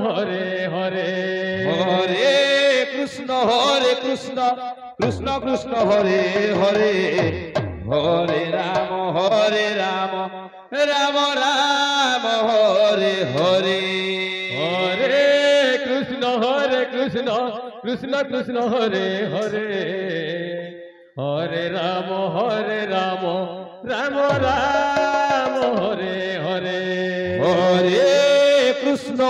হরে হরে হরে কৃষ্ণ কৃষ্ণ কৃষ্ণ হরে হরে হরে রাম রাম রাম হরে হরে হরে কৃষ্ণ কৃষ্ণ কৃষ্ণ হরে হরে হরে রাম রাম রাম হরে হরে হরে কৃষ্ণ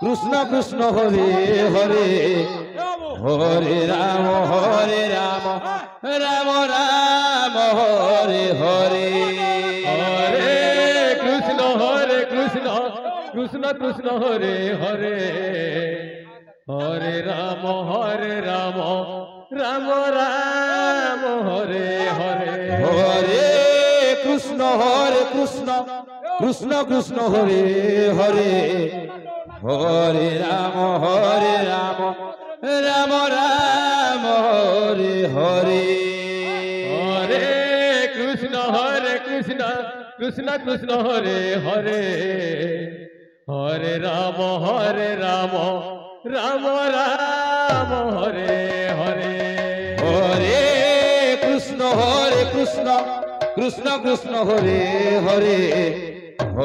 কৃষ্ণ কৃষ্ণ হরে হরে হরে রাম রাম রাম হরে হরে হরে কৃষ্ণ কৃষ্ণ কৃষ্ণ হরে হরে হরে রাম রাম রাম হরে হরে হরে কৃষ্ণ কৃষ্ণ কৃষ্ণ হরে হরে হরে রাম রাম রাম হরে হরে হরে কৃষ্ণ কৃষ্ণ হরে হরে হরে রাম রাম হরে হরে হরে কৃষ্ণ কৃষ্ণ হরে হরে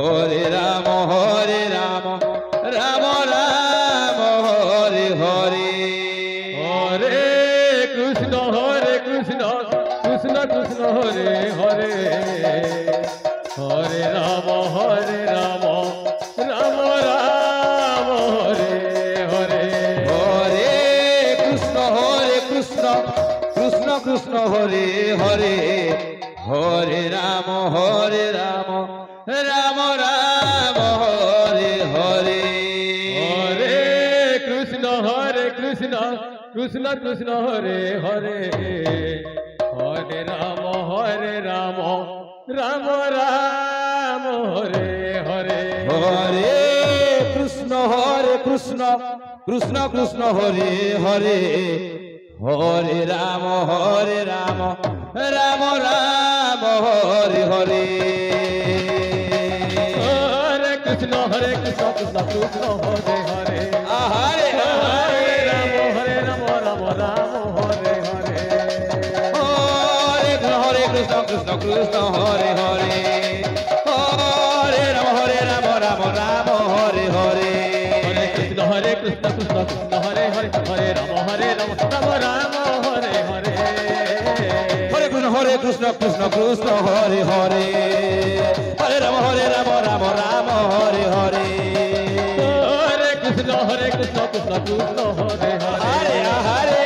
হরে রাম রাম হরে হরে হরে কৃষ্ণ কৃষ্ণ হরে হরে হরে রাম রাম হরে হরে হরে কৃষ্ণ কৃষ্ণ হরে হরে হরে রাম রাম রাম হরে হরে হরে কৃষ্ণ কৃষ্ণ হরে হরে হরে রাম রাম হরে হরে হরে কৃষ্ণ কৃষ্ণ হরে হরে হরে রাম রাম রাম হরে হরে হরে কৃষ্ণ কৃষ্ণ হরে হরে হরে হরে রাম রাম হরে হরে হরে কৃষ্ণ কৃষ্ণ হরে হরে হরে রাম রাম হরে হরে হরে কৃষ্ণ কৃষ্ণ হরে হরে হরে রাম রাম হরে হরে হরে কৃষ্ণ কৃষ্ণ হরে হরে হরে রাম রাম হরে হরে হরে কৃষ্ণ কৃষ্ণ হরে হরে হরে হরে রাম রাম হরে হরে হরে কৃষ্ণ কৃষ্ণ হরে হরে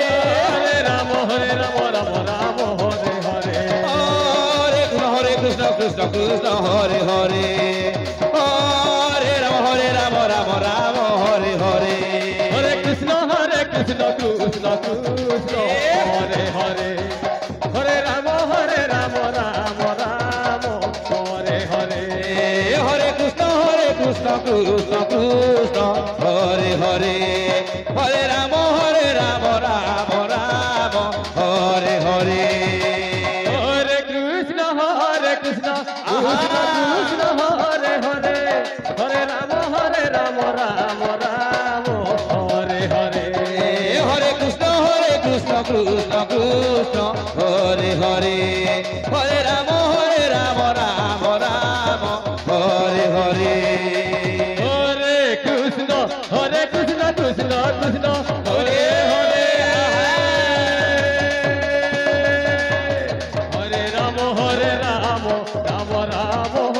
হরে রাম রাম হরে হরে হরে কৃষ্ণ কৃষ্ণ হরে হরে হরে রাম রাম হরে হরে হরে কৃষ্ণ কৃষ্ণ হরে হরে হরে রাম রাম হরে হরে হরে কৃষ্ণ কৃষ্ণ হরে হরে হরে রাম রাম হরে হরে হরে কৃষ্ণ কৃষ্ণ হরে হরে হরে রাম রাম হরে হরে হরে কৃষ্ণ কৃষ্ণ হরে হরে হরে রাম রাম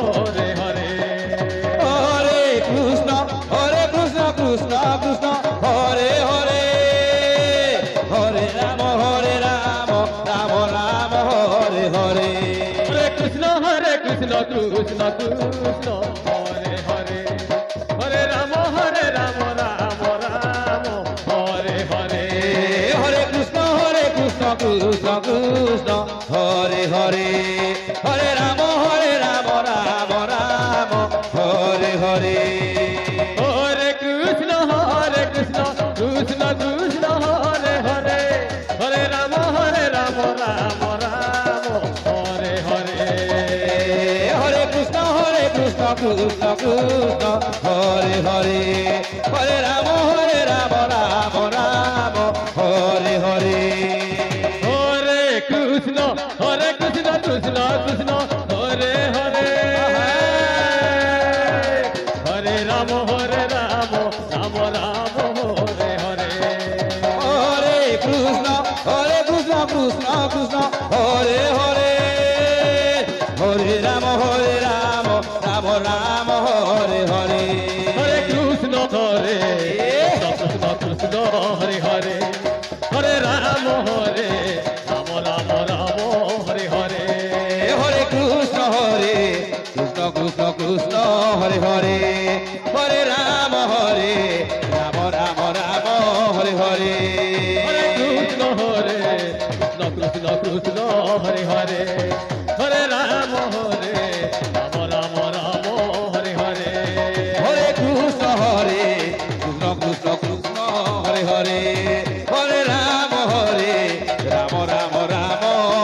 হরে হরে হরে কৃষ্ণ কৃষ্ণ হরে হরে হরে রাম রাম হরে হরে হরে কৃষ্ণ কৃষ্ণ হরে হরে হরে রাম রাম হরে হরে হরে কৃষ্ণ কৃষ্ণ হরে হরে হরে রাম রাম হরে হরে হরে কৃষ্ণ কৃষ্ণ হরে হরে হরে রাম রাম হরে হরে হরে কৃষ্ণ কৃষ্ণ হরে হরে হরে হরে রাম রাম রাম হরে হরে হরে কৃষ্ণ কৃষ্ণ কৃষ্ণ হরে হরে হরে রাম রাম রাম হরে হরে হরে কৃষ্ণ কৃষ্ণ কৃষ্ণ হরে হরে হরে রাম রাম রাম হরে হরে হরে কৃষ্ণ কৃষ্ণ কৃষ্ণ হরে হরে হরে রাম রাম রাম হরে হরে হরে কৃষ্ণ কৃষ্ণ কৃষ্ণ হরে হরে হরে রাম রাম রাম হরে হরে হরে কৃষ্ণ কৃষ্ণ কৃষ্ণ হরে হরে হরে রাম রাম রাম হরে হরে হরে কৃষ্ণ কৃষ্ণ কৃষ্ণ হরে হরে হরে রাম রাম রাম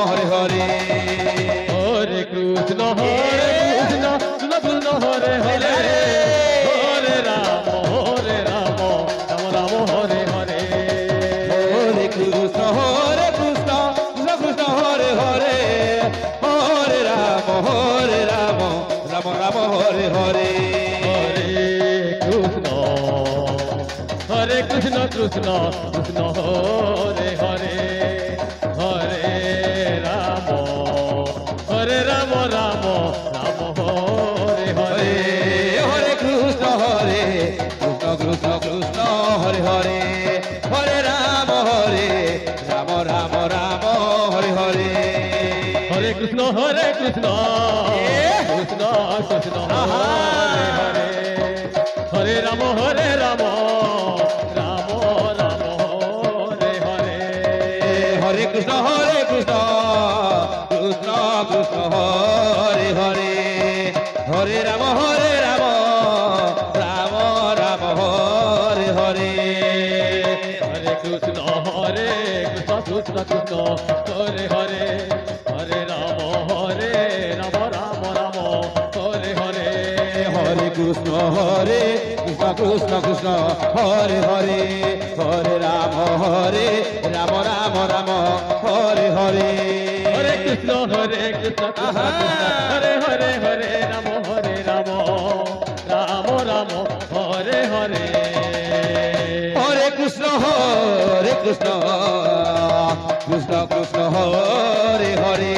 হরে হরে হরে কৃষ্ণ কৃষ্ণ কৃষ্ণ হরে হরে হরে রাম রাম রাম হরে হরে হরে কৃষ্ণ কৃষ্ণ কৃষ্ণ হরে হরে হরে রাম রাম রাম হরে হরে হরে কৃষ্ণ কৃষ্ণ কৃষ্ণ হরে হরে হরে রাম রাম রাম হরে হরে হরে কৃষ্ণ কৃষ্ণ কৃষ্ণ হরে হরে হরে রাম রাম রাম হরে হরে হরে কৃষ্ণ কৃষ্ণ কৃষ্ণ হরে হরে হরে রাম রাম রাম হরে হরে হরে কৃষ্ণ কৃষ্ণ কৃষ্ণ হরে হরে হরে রাম রাম রাম হরে হরে হরে কৃষ্ণ কৃষ্ণ কৃষ্ণ হরে হরে হরে রাম রাম রাম হরে হরে হরে কৃষ্ণ কৃষ্ণ কৃষ্ণ হরে হরে হরে রাম রাম রাম হরে হরে হরে কৃষ্ণ কৃষ্ণ হরে হরে হরে রাম রাম রাম হরে হরে হরে কৃষ্ণ কৃষ্ণ কৃষ্ণ হরে হরে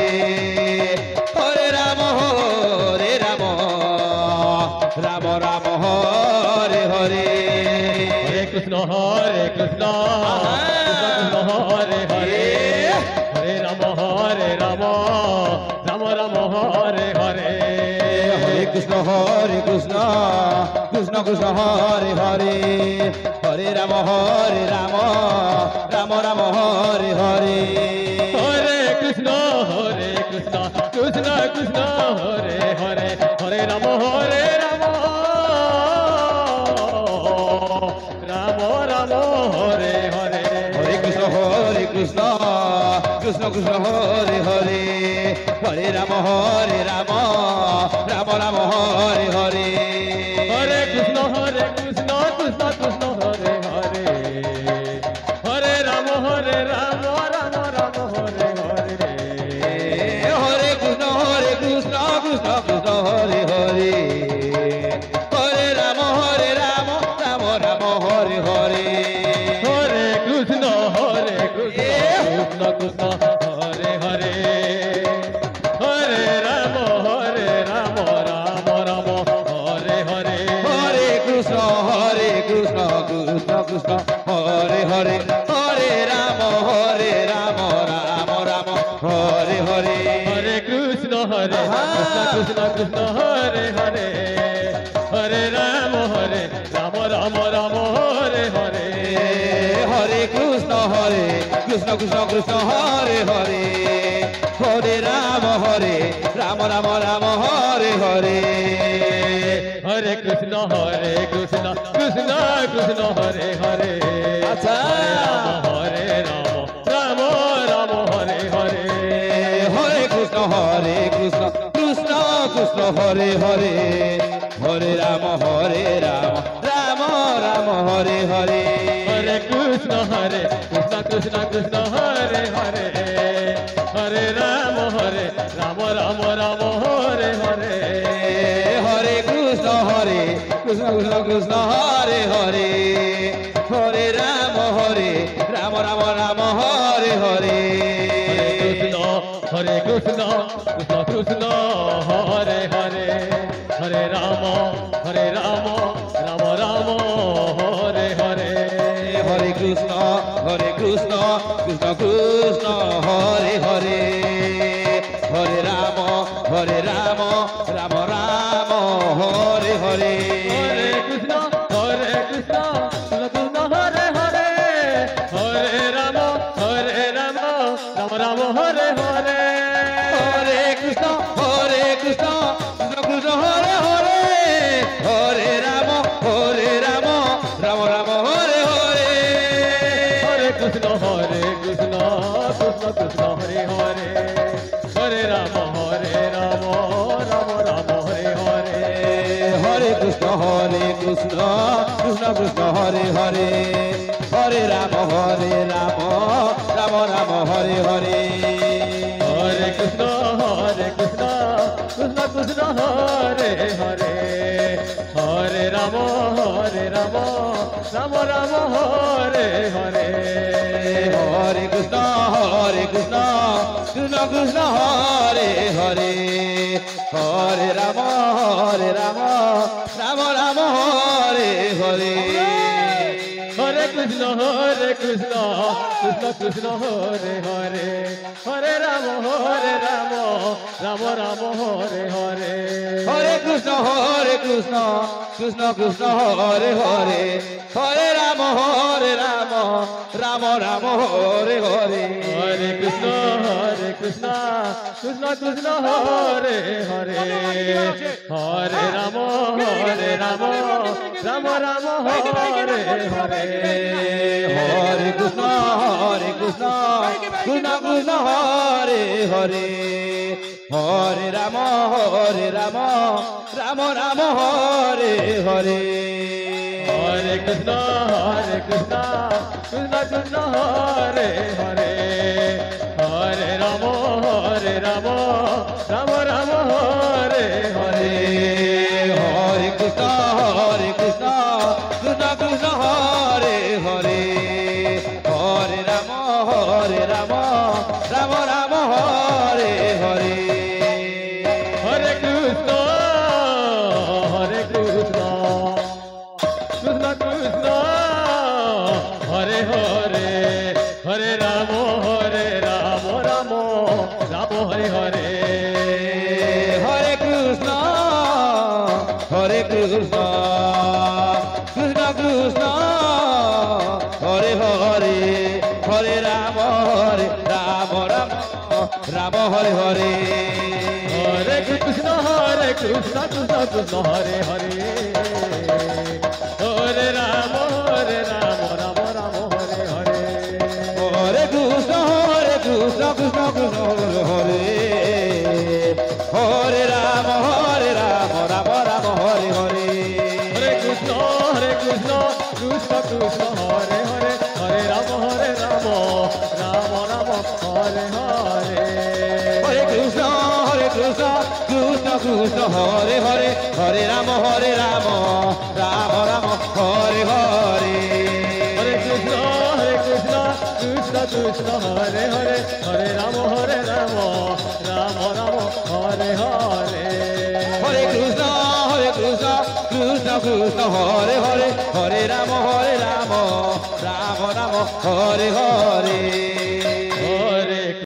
হরে রাম রাম রাম হরে হরে হরে কৃষ্ণ কৃষ্ণ হরে হরে হরে রাম রাম রাম হরে হরে হরে কৃষ্ণ কৃষ্ণ কৃষ্ণ হরে হরে হরে রাম রাম রাম হরে হরে হরে কৃষ্ণ কৃষ্ণ কৃষ্ণ হরে হরে হরে রাম রাম রাম হরে হরে হরে কৃষ্ণ কৃষ্ণ কৃষ্ণ হরে হরে হরে রাম রাম রাম হরে হরে হরে কৃষ্ণ কৃষ্ণ কৃষ্ণ হরে হরে হরে রাম রাম রাম হরে হরে হরে কৃষ্ণ কৃষ্ণ কৃষ্ণ হরে হরে হরে রাম রাম রাম হরে হরে হরে কৃষ্ণ কৃষ্ণ কৃষ্ণ হরে হরে হরে রাম রাম রাম হরে হরে হরে কৃষ্ণ কৃষ্ণ কৃষ্ণ হরে হরে হরে রাম রাম রাম হরে হরে হরে কৃষ্ণ কৃষ্ণ কৃষ্ণ হরে হরে হরে রাম রাম রাম হরে হরে হরে কৃষ্ণ কৃষ্ণ কৃষ্ণ হরে হরে হরে রাম রাম রাম হরে হরে হরে কৃষ্ণ কৃষ্ণ কৃষ্ণ হরে হরে আচ্ছা হরে রাম রাম হরে হরে হরে কৃষ্ণ কৃষ্ণ কৃষ্ণ হরে হরে হরে রাম হরে হরে হরে কৃষ্ণ কৃষ্ণ কৃষ্ণ হরে হরে হরে রাম রাম রাম হরে হরে হরে কৃষ্ণ কৃষ্ণ কৃষ্ণ হরে হরে হরে রাম রাম রাম হরে হরে হরে কৃষ্ণ কৃষ্ণ কৃষ্ণ হরে হরে হরে রাম রাম রাম হরে হরে হরে কৃষ্ণ কৃষ্ণ কৃষ্ণ হরে হরে হরে রাম রাম রাম হরে হরে হরে কৃষ্ণ কৃষ্ণ কৃষ্ণ হরে হরে হরে রাম রাম রাম হরে হরে হরে কৃষ্ণ কৃষ্ণ কৃষ্ণ হরে হরে হরে রাম রাম রাম হরে হরে হরে কৃষ্ণ কৃষ্ণ কৃষ্ণ হরে হরে হরে রাম রাম রাম হরে হরে হরে কৃষ্ণ কৃষ্ণ কৃষ্ণ হরে হরে হরে রাম রাম রাম হরে হরে হরে কৃষ্ণ কৃষ্ণ কৃষ্ণ হরে হরে হরে রাম রাম রাম হরে হরে হরে কৃষ্ণ কৃষ্ণ কৃষ্ণ হরে হরে হরে রাম রাম রাম হরে হরে হরে কৃষ্ণ কৃষ্ণ কৃষ্ণ হরে হরে হরে রাম রাম রাম হরে হরে হরে কৃষ্ণ কৃষ্ণ কৃষ্ণ হরে হরে হরে রাম রাম রাম হরে হরে হরে কৃষ্ণ কৃষ্ণ কৃষ্ণ হরে হরে হরে রাম রাম রাম হরে হরে হরে কৃষ্ণ কৃষ্ণ কৃষ্ণ হরে হরে হরে রাম রাম রাম হরে হরে হরে কৃষ্ণ কৃষ্ণ কৃষ্ণ হরে হরে হরে রাম রাম রাম হরে হরে হরে কৃষ্ণ কৃষ্ণ কৃষ্ণ হরে হরে হরে রাম রাম রাম হরে হরে হরে কৃষ্ণ কৃষ্ণ কৃষ্ণ হরে হরে হরে রাম রাম হরে হরে হরে কৃষ্ণ কৃষ্ণ কৃষ্ণ হরে হরে হরে রাম রাম রাম হরে হরে হরে কৃষ্ণ কৃষ্ণ কৃষ্ণ হরে হরে হরে রাম রাম হরে হরে হরে কৃষ্ণ কৃষ্ণ কৃষ্ণ হরে হরে রাম রাম রাম হরে হরে হরে কৃষ্ণ কৃষ্ণ কৃষ্ণ হরে হরে হরে রাম রাম রাম হরে হরে হরে কৃষ্ণ কৃষ্ণ কৃষ্ণ হরে হরে হরে রাম রাম রাম হরে হরে হরে কৃষ্ণ কৃষ্ণ কৃষ্ণ হরে হরে হরে রাম রাম রাম হরে হরে হরে কৃষ্ণ কৃষ্ণ কৃষ্ণ হরে হরে হরে রাম রাম রাম হরে হরে